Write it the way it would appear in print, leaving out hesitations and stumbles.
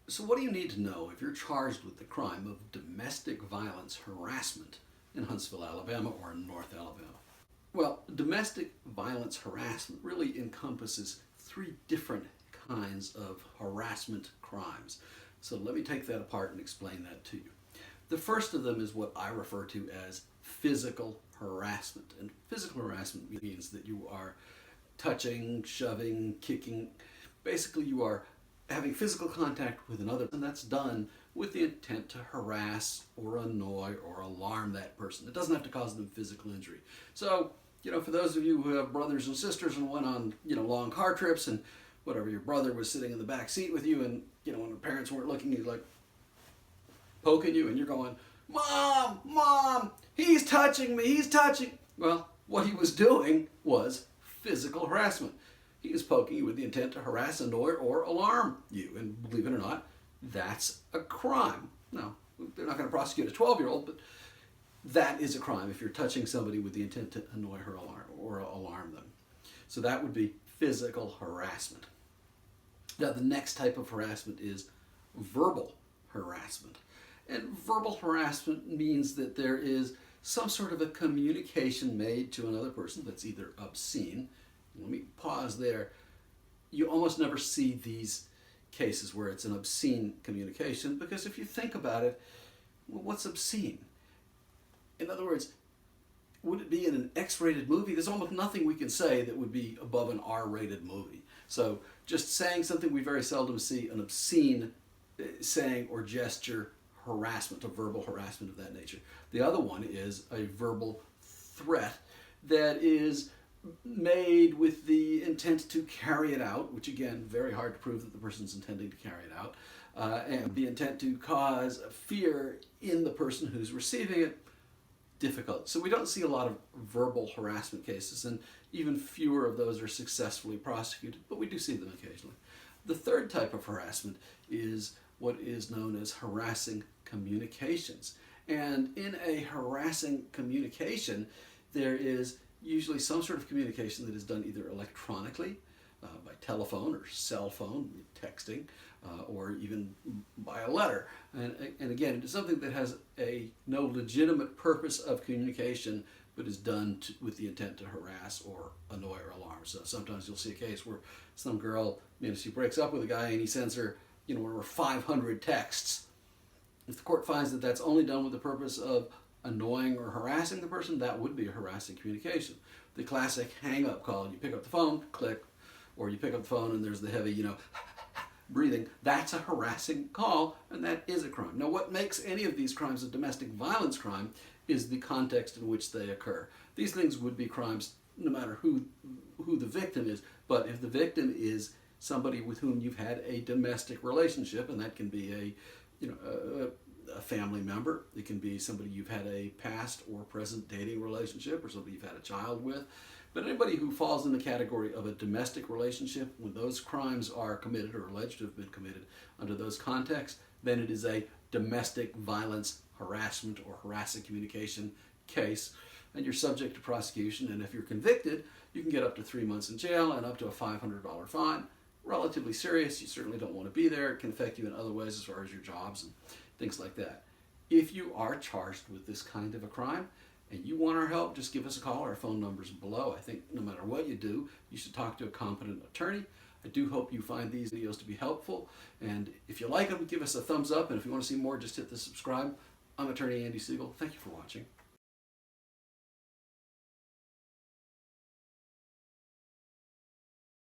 So what do you need to know if you're charged with the crime of domestic violence harassment in Huntsville, Alabama or in North Alabama? Well, domestic violence harassment really encompasses three different kinds of harassment crimes. So let me take that apart and explain that to you. The first of them is what I refer to as physical harassment. And physical harassment means that you are touching, shoving, kicking. Basically, you are having physical contact with another, and that's done with the intent to harass or annoy or alarm that person. It doesn't have to cause them physical injury. So, for those of you who have brothers and sisters and went on, long car trips, and whatever, your brother was sitting in the back seat with you, and, when the parents weren't looking, he's like poking you, and you're going, "Mom, Mom, he's touching me, he's touching." Well, what he was doing was physical harassment. He is poking you with the intent to harass, annoy, or alarm you. And believe it or not, that's a crime. Now, they're not going to prosecute a 12-year-old, but that is a crime if you're touching somebody with the intent to annoy or alarm them. So that would be physical harassment. Now, the next type of harassment is verbal harassment. And verbal harassment means that there is some sort of a communication made to another person that's either obscene. Let me pause there. You almost never see these cases where it's an obscene communication, because if you think about it, well, what's obscene? In other words, would it be in an X-rated movie? There's almost nothing we can say that would be above an R-rated movie. So just saying something we very seldom see, an obscene saying or gesture harassment, a verbal harassment of that nature. The other one is a verbal threat that is made with the intent to carry it out, which again, very hard to prove that the person's intending to carry it out, and the intent to cause fear in the person who's receiving it, difficult. So we don't see a lot of verbal harassment cases, and even fewer of those are successfully prosecuted, but we do see them occasionally. The third type of harassment is what is known as harassing communications. And in a harassing communication, there is usually some sort of communication that is done either electronically, by telephone or cell phone, texting, or even by a letter. And again, it is something that has no legitimate purpose of communication, but is done with the intent to harass or annoy or alarm. So sometimes you'll see a case where some girl, she breaks up with a guy and he sends her, over 500 texts. If the court finds that that's only done with the purpose of annoying or harassing the person, that would be a harassing communication. The classic hang-up call, you pick up the phone, click, or you pick up the phone and there's the heavy, breathing. That's a harassing call, and that is a crime. Now, what makes any of these crimes a domestic violence crime is the context in which they occur. These things would be crimes no matter who the victim is, but if the victim is somebody with whom you've had a domestic relationship, and that can be a family member, it can be somebody you've had a past or present dating relationship, or somebody you've had a child with, but anybody who falls in the category of a domestic relationship, when those crimes are committed or alleged to have been committed under those contexts, then it is a domestic violence harassment or harassing communication case, and you're subject to prosecution, and if you're convicted, you can get up to 3 months in jail and up to a $500 fine. Relatively serious. You certainly don't want to be there. It can affect you in other ways as far as your jobs and things like that. If you are charged with this kind of a crime and you want our help, just give us a call. Our phone number's below. I think no matter what you do, you should talk to a competent attorney. I do hope you find these videos to be helpful, and if you like them, give us a thumbs up, and if you want to see more, just hit the subscribe. I'm attorney Andy Siegel. Thank you for watching.